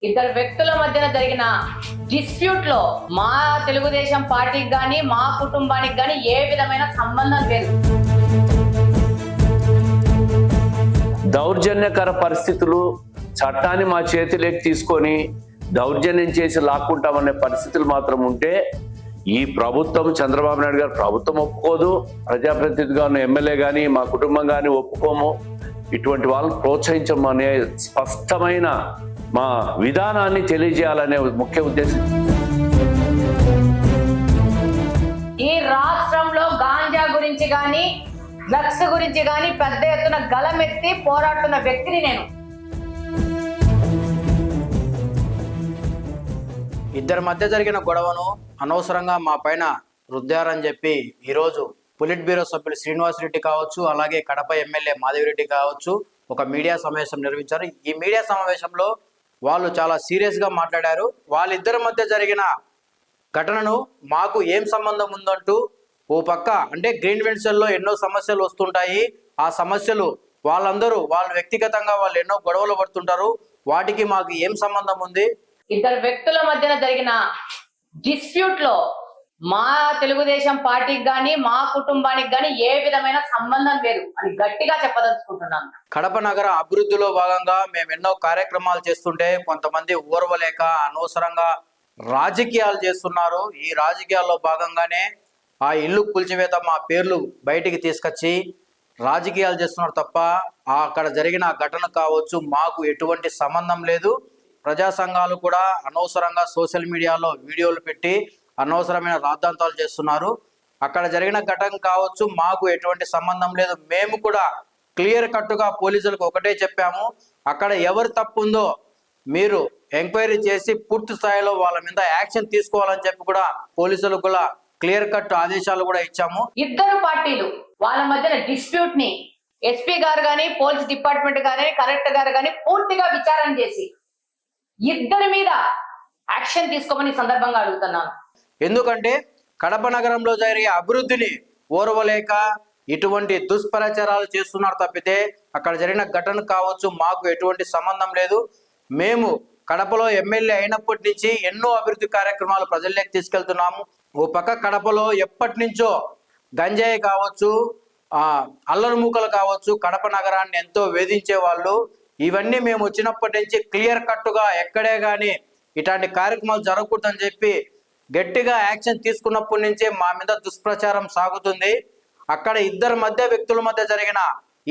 ఇద్దరు వ్యక్తుల మధ్యన జరిగిన డిస్ప్యూట్ లో మా తెలుగుదేశం పార్టీకి గాని మా కుటుంబానికి గాని ఏ విధమైన సంబంధం లేదు. దౌర్జన్యకర పరిస్థితులు, చట్టాన్ని మా చేతిలోకి తీసుకొని దౌర్జన్యం చేసి లాక్కుంటామనే పరిస్థితులు మాత్రం ఉంటే ఈ ప్రభుత్వం, చంద్రబాబు నాయుడు గారు ప్రభుత్వం ఒప్పుకోదు. ప్రజాప్రతినిధిగా ఉన్న ఎమ్మెల్యే కానీ మా కుటుంబం కానీ ఒప్పుకోము. ఇటువంటి వాళ్ళని ప్రోత్సహించమనే స్పష్టమైన మా విధానాన్ని తెలియజేయాలనే ముఖ్య ఉద్దేశం. ఈ రాష్ట్రంలో గాంజా గురించి గాని డ్రగ్స్ గురించి గాని పెద్ద ఎత్తున గలమెత్తి పోరాడుతున్న వ్యక్తిని నేను. ఇద్దరి మధ్య జరిగిన గొడవను అనవసరంగా మా పైన రుద్దారని చెప్పి ఈరోజు పొలిట్ బ్యూరో సభ్యులు శ్రీనివాసరెడ్డి కావచ్చు, అలాగే కడప ఎమ్మెల్యే మాధవిరెడ్డి కావచ్చు ఒక మీడియా సమావేశం నిర్వహించారు. ఈ మీడియా సమావేశంలో వాళ్ళు చాలా సీరియస్గా మాట్లాడారు. వాళ్ళిద్దరి మధ్య జరిగిన ఘటనను మాకు ఏం సంబంధం ఉందంటూ ఓ పక్క అంటే గ్రీన్ వెంచర్లో ఎన్నో సమస్యలు వస్తుంటాయి. ఆ సమస్యలు వాళ్ళందరూ వాళ్ళు వ్యక్తిగతంగా వాళ్ళు ఎన్నో గొడవలు పడుతుంటారు. వాటికి మాకు ఏం సంబంధం ఉంది? ఇద్దరు వ్యక్తుల మధ్యన జరిగిన డిస్ప్యూట్ లో మా తెలుగుదేశం పార్టీకి గాని మా కుటుంబానికి గాని ఏ విధమైన సంబంధం లేదు అని గట్టిగా చెప్పదలుచుకుంటున్నాను. కడప నగర అభివృద్ధిలో భాగంగా మేము ఎన్నో కార్యక్రమాలు చేస్తుంటే కొంతమంది ఓర్వలేక అనవసరంగా రాజకీయాలు చేస్తున్నారు. ఈ రాజకీయాల్లో భాగంగానే ఆ ఇల్లు కూల్చివేత మా పేర్లు బయటికి తీసుకొచ్చి రాజకీయాలు చేస్తున్నారు తప్ప అక్కడ జరిగిన ఘటన కావచ్చు మాకు ఎటువంటి సంబంధం లేదు. ప్రజా సంఘాలు కూడా అనవసరంగా సోషల్ మీడియాలో వీడియోలు పెట్టి అనవసరమైన రాద్ధాంతాలు చేస్తున్నారు. అక్కడ జరిగిన ఘటన కావచ్చు మాకు ఎటువంటి సంబంధం లేదు. మేము కూడా క్లియర్ కట్టుగా పోలీసులకు ఒకటే చెప్పాము, అక్కడ ఎవరు తప్పు ఉందో మీరు ఎంక్వైరీ చేసి పూర్తి స్థాయిలో వాళ్ళ మీద యాక్షన్ తీసుకోవాలని చెప్పి కూడా పోలీసులకు కూడా క్లియర్ కట్ ఆదేశాలు కూడా ఇచ్చాము. ఇద్దరు పార్టీలు వాళ్ళ మధ్యన డిస్ప్యూట్ ని ఎస్పీ గారు గాని పోలీస్ డిపార్ట్మెంట్ గాని కలెక్టర్ గారు గాని పూర్తిగా విచారణ చేసి ఇద్దరి మీద యాక్షన్ తీసుకోమని సందర్భంగా అడుగుతున్నాను. ఎందుకంటే కడప నగరంలో జరిగే అభివృద్ధిని ఓర్వలేక ఇటువంటి దుష్ప్రచారాలు చేస్తున్నారు తప్పితే అక్కడ జరిగిన ఘటన కావచ్చు మాకు ఎటువంటి సంబంధం లేదు. మేము కడపలో ఎమ్మెల్యే అయినప్పటి నుంచి ఎన్నో అభివృద్ధి కార్యక్రమాలు ప్రజల్లోకి తీసుకెళ్తున్నాము. ఓ పక్క కడపలో ఎప్పటి నుంచో గంజాయి కావచ్చు, అల్లరి మూకలు కావచ్చు కడప నగరాన్ని ఎంతో వేధించే వాళ్ళు. ఇవన్నీ మేము వచ్చినప్పటి నుంచి క్లియర్ కట్టుగా ఎక్కడే కానీ ఇట్లాంటి కార్యక్రమాలు జరగకూడదని చెప్పి గట్టిగా యాక్షన్ తీసుకున్నప్పటి నుంచే మా మీద దుష్ప్రచారం సాగుతుంది. అక్కడ ఇద్దరు వ్యక్తుల మధ్య జరిగిన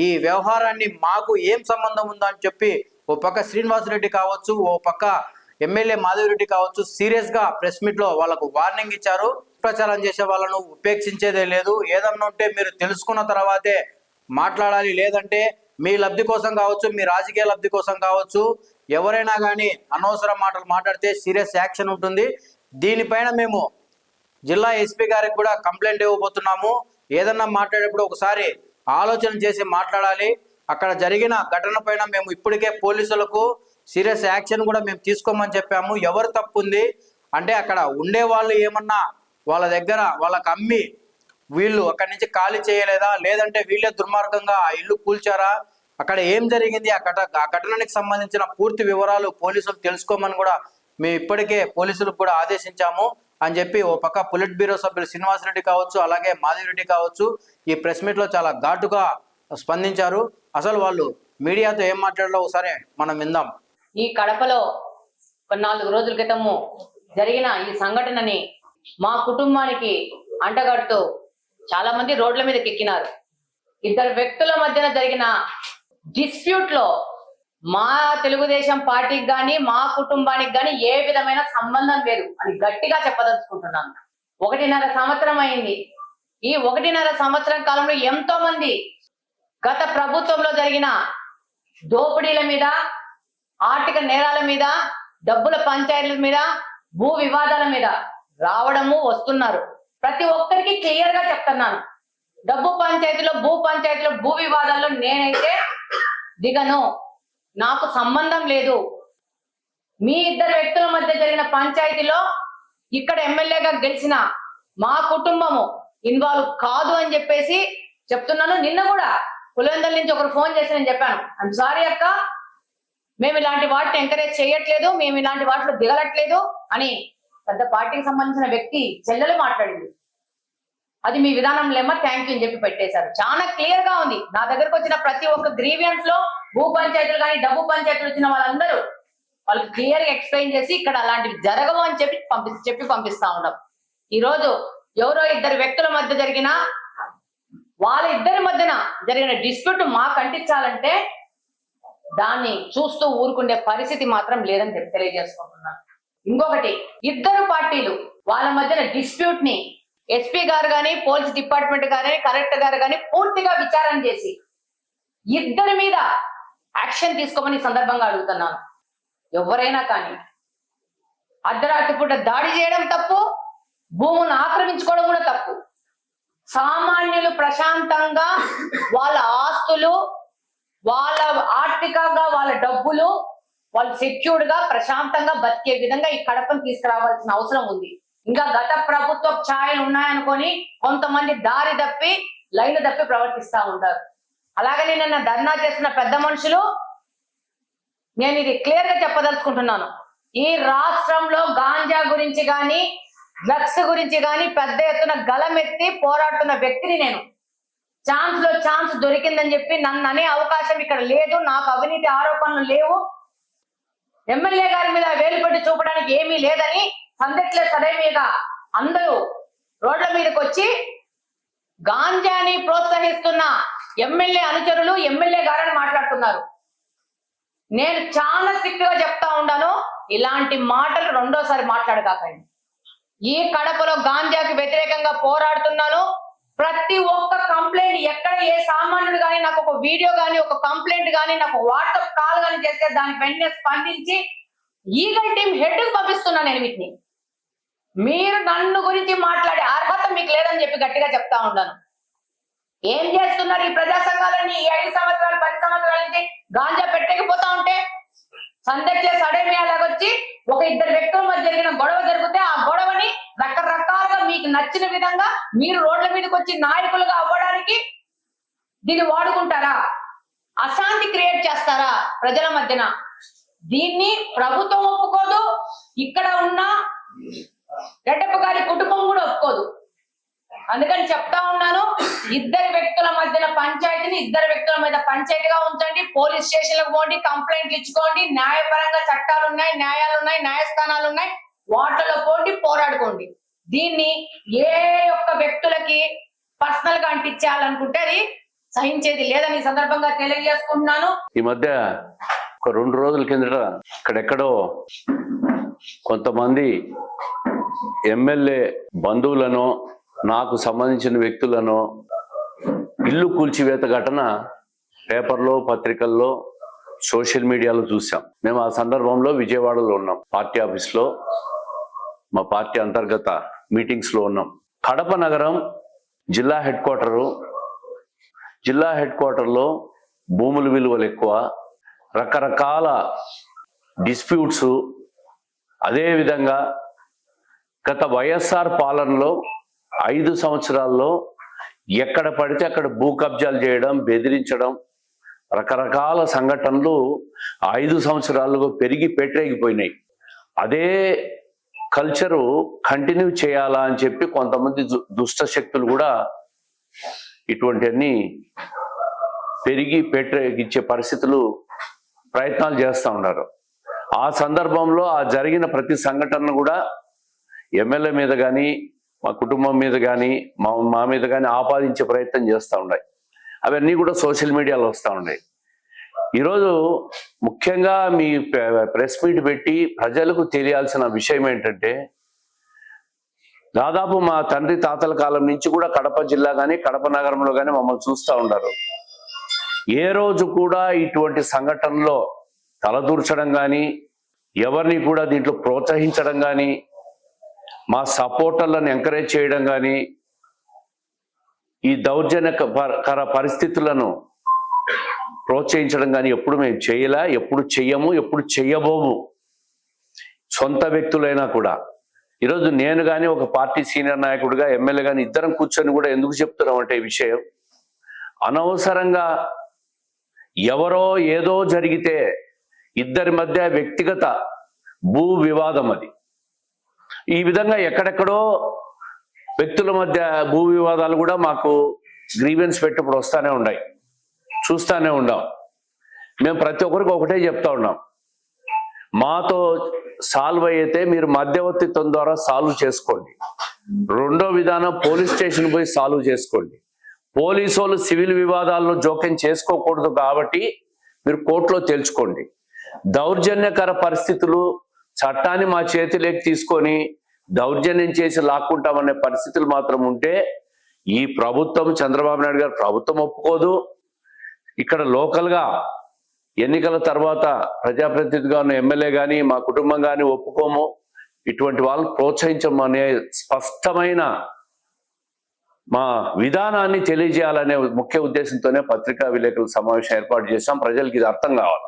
ఈ వ్యవహారాన్ని మాకు ఏం సంబంధం ఉందని చెప్పి ఓ పక్క శ్రీనివాసరెడ్డి కావచ్చు, ఓ పక్క ఎమ్మెల్యే మాధవిరెడ్డి కావచ్చు సీరియస్గా ప్రెస్ మీట్లో వాళ్ళకు వార్నింగ్ ఇచ్చారు. ప్రచారం చేసే వాళ్ళను ఉపేక్షించేదే లేదు. ఏదన్నా ఉంటే మీరు తెలుసుకున్న తర్వాతే మాట్లాడాలి, లేదంటే మీ లబ్ధి కోసం కావచ్చు, మీ రాజకీయ లబ్ధి కోసం కావచ్చు, ఎవరైనా కానీ అనవసర మాటలు మాట్లాడితే సీరియస్ యాక్షన్ ఉంటుంది. దీనిపైన మేము జిల్లా ఎస్పీ గారికి కూడా కంప్లైంట్ ఇవ్వబోతున్నాము. ఏదన్నా మాట్లాడేప్పుడు ఒకసారి ఆలోచన చేసి మాట్లాడాలి. అక్కడ జరిగిన ఘటన పైన మేము ఇప్పటికే పోలీసులకు సీరియస్ యాక్షన్ కూడా మేము తీసుకోమని చెప్పాము. ఎవరు తప్పు ఉంది అంటే అక్కడ ఉండే వాళ్ళు ఏమన్నా వాళ్ళ దగ్గర వాళ్ళకి అమ్మి వీళ్ళు అక్కడి నుంచి ఖాళీ చేయలేదా, లేదంటే వీళ్ళే దుర్మార్గంగా ఆ ఇల్లు కూల్చారా, అక్కడ ఏం జరిగింది, ఆ ఘటనకి సంబంధించిన పూర్తి వివరాలు పోలీసులు తెలుసుకోమని కూడా మేము ఇప్పటికే పోలీసులకు కూడా ఆదేశించాము అని చెప్పి ఓ పక్క పొలిట్ బ్యూరో సభ్యులు శ్రీనివాసరెడ్డి కావచ్చు, అలాగే మాధవిరెడ్డి కావచ్చు ఈ ప్రెస్ మీట్లో చాలా ఘాటుగా స్పందించారు. అసలు వాళ్ళు మీడియాతో ఏం మాట్లాడాలో ఒకసారి మనం విందాం. ఈ కడపలో 4 రోజుల క్రితము జరిగిన ఈ సంఘటనని మా కుటుంబానికి అంటగడుతూ చాలా మంది రోడ్ల మీదకి ఎక్కినారు. ఇద్దరు వ్యక్తుల మధ్యన జరిగిన డిస్ప్యూట్ లో మా తెలుగుదేశం పార్టీకి గాని మా కుటుంబానికి గాని ఏ విధమైన సంబంధం లేదు అని గట్టిగా చెప్పదలుచుకుంటున్నాను. 1.5 సంవత్సరం అయింది. ఈ 1.5 సంవత్సరం కాలంలో ఎంతో మంది గత ప్రభుత్వంలో జరిగిన దోపిడీల మీద, ఆర్థిక నేరాల మీద, డబ్బుల పంచాయతీల మీద, భూ వివాదాల మీద రావడము వస్తున్నారు. ప్రతి ఒక్కరికి క్లియర్ గా చెప్తున్నాను, డబ్బు పంచాయతీలో, భూ పంచాయతీలో, భూ వివాదాల్లో నేనైతే దిగను, నాకు సంబంధం లేదు. మీ ఇద్దరు వ్యక్తుల మధ్య జరిగిన పంచాయతీలో ఇక్కడ ఎమ్మెల్యేగా గెలిచిన మా కుటుంబము ఇన్వాల్వ్ కాదు అని చెప్పేసి చెప్తున్నాను. నిన్న కూడా పులివెందుల నుంచి ఒకరు ఫోన్ చేసి నేను చెప్పాను, ఐఎమ్ సారీ అక్క, మేము ఇలాంటి వాటిని ఎంకరేజ్ చేయట్లేదు, మేము ఇలాంటి వాటిలో దిగలట్లేదు అని పెద్ద పార్టీకి సంబంధించిన వ్యక్తి చెల్లెలు మాట్లాడింది. అది మీ విధానంలేమో థ్యాంక్ యూ అని చెప్పి పెట్టేశారు. చాలా క్లియర్ గా ఉంది. నా దగ్గరకు వచ్చిన ప్రతి ఒక్క గ్రీవియన్స్ లో భూ పంచాయతీలు కానీ డబ్బు పంచాయతీలు వచ్చిన వాళ్ళందరూ వాళ్ళకి క్లియర్ గా ఎక్స్ప్లెయిన్ చేసి ఇక్కడ అలాంటివి జరగవు అని చెప్పి పంపిస్తా ఉన్నాం. ఈ రోజు ఎవరో ఇద్దరు వ్యక్తుల మధ్య జరిగిన వాళ్ళ ఇద్దరి మధ్యన జరిగిన డిస్ప్యూట్ మాకు అంటించాలంటే దాన్ని చూస్తూ ఊరుకుండే పరిస్థితి మాత్రం లేదని తెలియజేసుకుంటున్నాను. ఇంకొకటి, ఇద్దరు పార్టీలు వాళ్ళ మధ్యన డిస్ప్యూట్ ని ఎస్పీ గారు కానీ పోలీస్ డిపార్ట్మెంట్ గానీ కలెక్టర్ గారు కానీ పూర్తిగా విచారణ చేసి ఇద్దరి మీద యాక్షన్ తీసుకోమని సందర్భంగా అడుగుతున్నాను. ఎవరైనా కానీ అర్ధరాత్రి పూట దాడి చేయడం తప్పు, భూములను ఆక్రమించుకోవడం కూడా తప్పు. సామాన్యులు ప్రశాంతంగా వాళ్ళ ఆస్తులు, వాళ్ళ ఆర్థికంగా వాళ్ళ డబ్బులు వాళ్ళు సెక్యూర్డ్ గా ప్రశాంతంగా బతికే విధంగా ఈ కడపను తీసుకురావాల్సిన అవసరం ఉంది. ఇంకా గత ప్రభుత్వ ఛాయలు ఉన్నాయనుకొని కొంతమంది దారి తప్పి లైన్ తప్పి ప్రవర్తిస్తా ఉంటారు. అలాగని నిన్న ధర్నా చేసిన పెద్ద మనుషులు, నేను ఇది క్లియర్ గా చెప్పదలుచుకుంటున్నాను, ఈ రాష్ట్రంలో గాంజా గురించి కానీ డ్రగ్స్ గురించి కానీ పెద్ద ఎత్తున గలమెత్తి పోరాడుతున్న వ్యక్తిని నేను. ఛాన్స్ లో ఛాన్స్ దొరికిందని చెప్పి నన్ను అనే అవకాశం ఇక్కడ లేదు. నాకు అవినీతి ఆరోపణలు లేవు, ఎమ్మెల్యే గారి మీద వేలుపెట్టి చూపడానికి ఏమీ లేదని సందట్లే సరే మీద అందరూ రోడ్ల మీదకి వచ్చి గాంజాని ప్రోత్సహిస్తున్న ఎమ్మెల్యే అనుచరులు ఎమ్మెల్యే గారని మాట్లాడుతున్నారు. నేను చాలా స్ట్రిక్ట్ గా చెప్తా ఉన్నాను, ఇలాంటి మాటలు రెండోసారి మాట్లాడకాకండి. ఈ కడపలో గాంజాకి వ్యతిరేకంగా పోరాడుతున్నాను. ప్రతి ఒక్క కంప్లైంట్, ఎక్కడ ఏ సామాన్యుడు కానీ నాకు ఒక వీడియో కానీ ఒక కంప్లైంట్ కానీ నాకు వాట్సాప్ కాల్ కానీ చేస్తే దానికి వెంటనే స్పందించి ఈగల్ టీం హెడ్ కు పంపిస్తున్నా. నేను వీటిని మీరు నన్ను గురించి మాట్లాడే అర్హత మీకు లేదని చెప్పి గట్టిగా చెప్తా ఉన్నాను. ఏం చేస్తున్నారు ఈ ప్రజా సంఘాలన్నీ? ఈ 5 సంవత్సరాలు 10 సంవత్సరాల నుంచి గాంజా పెట్టకపోతా ఉంటే సందట్లే సడేమియాలాగొచ్చి ఒక ఇద్దరు వ్యక్తుల మధ్య జరిగిన గొడవ జరిగితే ఆ గొడవని రకరకాలుగా మీకు నచ్చిన విధంగా మీరు రోడ్ల మీదకి వచ్చి నాయకులుగా అవ్వడానికి దీన్ని వాడుకుంటారా? అశాంతి క్రియేట్ చేస్తారా ప్రజల మధ్యన? దీన్ని ప్రభుత్వం ఒప్పుకోదు, ఇక్కడ ఉన్న రెడ్డప్ప గారి కుటుంబం కూడా ఒప్పుకోదు. అందుకని చెప్తా ఉన్నాను, ఇద్దరు వ్యక్తుల మధ్యన పంచాయతీని ఇద్దరు వ్యక్తుల మీద పంచాయతీగా ఉంచండి. పోలీస్ స్టేషన్లకు పోండి, కంప్లైంట్లు ఇచ్చుకోండి. న్యాయపరంగా చట్టాలు ఉన్నాయి, న్యాయాలు ఉన్నాయి, న్యాయస్థానాలు ఉన్నాయి, వాటిలో పోండి, పోరాడుకోండి. దీన్ని ఏ ఒక్క వ్యక్తులకి పర్సనల్ గా అంటించాలనుకుంటే అది సహించేది లేదని ఈ సందర్భంగా తెలియజేసుకుంటున్నాను. ఈ మధ్య ఒక 2 రోజుల కిందట ఇక్కడెక్కడో కొంతమంది ఎమ్మెల్యే బంధువులను నాకు సంబంధించిన వ్యక్తులను ఇల్లు కూల్చివేత ఘటన పేపర్లో పత్రికల్లో సోషల్ మీడియాలో చూసాం. మేము ఆ సందర్భంలో విజయవాడలో ఉన్నాం, పార్టీ ఆఫీస్లో మా పార్టీ అంతర్గత మీటింగ్స్ లో ఉన్నాం. కడప నగరం జిల్లా హెడ్ క్వార్టర్లో భూముల విలువలు ఎక్కువ, రకరకాల డిస్ప్యూట్స్. అదేవిధంగా గత వైఎస్ఆర్ పాలనలో 5 సంవత్సరాల్లో ఎక్కడ పడితే అక్కడ భూ కబ్జాలు చేయడం, బెదిరించడం, రకరకాల సంఘటనలు 5 సంవత్సరాలుగా పెరిగి పెట్టరేగిపోయినాయి. అదే కల్చరు కంటిన్యూ చేయాలా అని చెప్పి కొంతమంది దుష్ట శక్తులు కూడా ఇటువంటివన్నీ పెరిగి పెట్టరేగించే పరిస్థితులు ప్రయత్నాలు చేస్తూ ఉన్నారు. ఆ సందర్భంలో ఆ జరిగిన ప్రతి సంఘటన కూడా ఎమ్మెల్యే మీద కానీ మా కుటుంబం మీద కానీ మా మీద కానీ ఆపాదించే ప్రయత్నం చేస్తూ ఉన్నాయి. అవన్నీ కూడా సోషల్ మీడియాలో వస్తూ ఉన్నాయి. ఈరోజు ముఖ్యంగా మీ ప్రెస్ మీట్ పెట్టి ప్రజలకు తెలియాల్సిన విషయం ఏంటంటే, దాదాపు మా తండ్రి తాతల కాలం నుంచి కూడా కడప జిల్లా కానీ కడప నగరంలో కానీ మమ్మల్ని చూస్తూ ఉన్నారు. ఏ రోజు కూడా ఇటువంటి సంఘటనలో తలదూర్చడం కానీ, ఎవరిని కూడా దీంట్లో ప్రోత్సహించడం కానీ, మా సపోర్టర్లను ఎంకరేజ్ చేయడం కానీ, ఈ దౌర్జన్యకర పరిస్థితులను ప్రోత్సహించడం కానీ ఎప్పుడు మేము చేయలే, ఎప్పుడు చెయ్యము, ఎప్పుడు చెయ్యబోము. సొంత వ్యక్తులైనా కూడా ఈరోజు నేను కానీ ఒక పార్టీ సీనియర్ నాయకుడిగా ఎమ్మెల్యే కానీ ఇద్దరం కూర్చొని కూడా ఎందుకు చెప్తున్నాం అంటే ఈ విషయం, అనవసరంగా ఎవరో ఏదో జరిగితే ఇద్దరి మధ్య వ్యక్తిగత భూ వివాదం అది. ఈ విధంగా ఎక్కడెక్కడో వ్యక్తుల మధ్య భూ వివాదాలు కూడా మాకు గ్రీవెన్స్ పెట్టినప్పుడు వస్తానే ఉన్నాయి, చూస్తానే ఉన్నాం. మేము ప్రతి ఒక్కరికి ఒకటే చెప్తా ఉన్నాం, మాతో సాల్వ్ అయితే మీరు మధ్యవర్తిత్వం ద్వారా సాల్వ్ చేసుకోండి. రెండో విధానం పోలీస్ స్టేషన్ పోయి సాల్వ్ చేసుకోండి. పోలీసు వాళ్ళు సివిల్ వివాదాల్లో జోక్యం చేసుకోకూడదు కాబట్టి మీరు కోర్టులో తేల్చుకోండి. దౌర్జన్యకర పరిస్థితులు, చట్టాన్ని మా చేతిలోకి తీసుకొని దౌర్జన్యం చేసి లాక్కుంటామనే పరిస్థితులు మాత్రం ఉంటే ఈ ప్రభుత్వం, చంద్రబాబు నాయుడు గారు ప్రభుత్వం ఒప్పుకోదు. ఇక్కడ లోకల్గా ఎన్నికల తర్వాత ప్రజాప్రతినిధిగా ఉన్న ఎమ్మెల్యే కానీ మా కుటుంబం కానీ ఒప్పుకోము. ఇటువంటి వాళ్ళని ప్రోత్సహించమనే స్పష్టమైన మా విధానాన్ని తెలియజేయాలనే ముఖ్య ఉద్దేశంతోనే పత్రికా విలేకరుల సమావేశం ఏర్పాటు చేశాం. ప్రజలకు ఇది అర్థం కావాలి.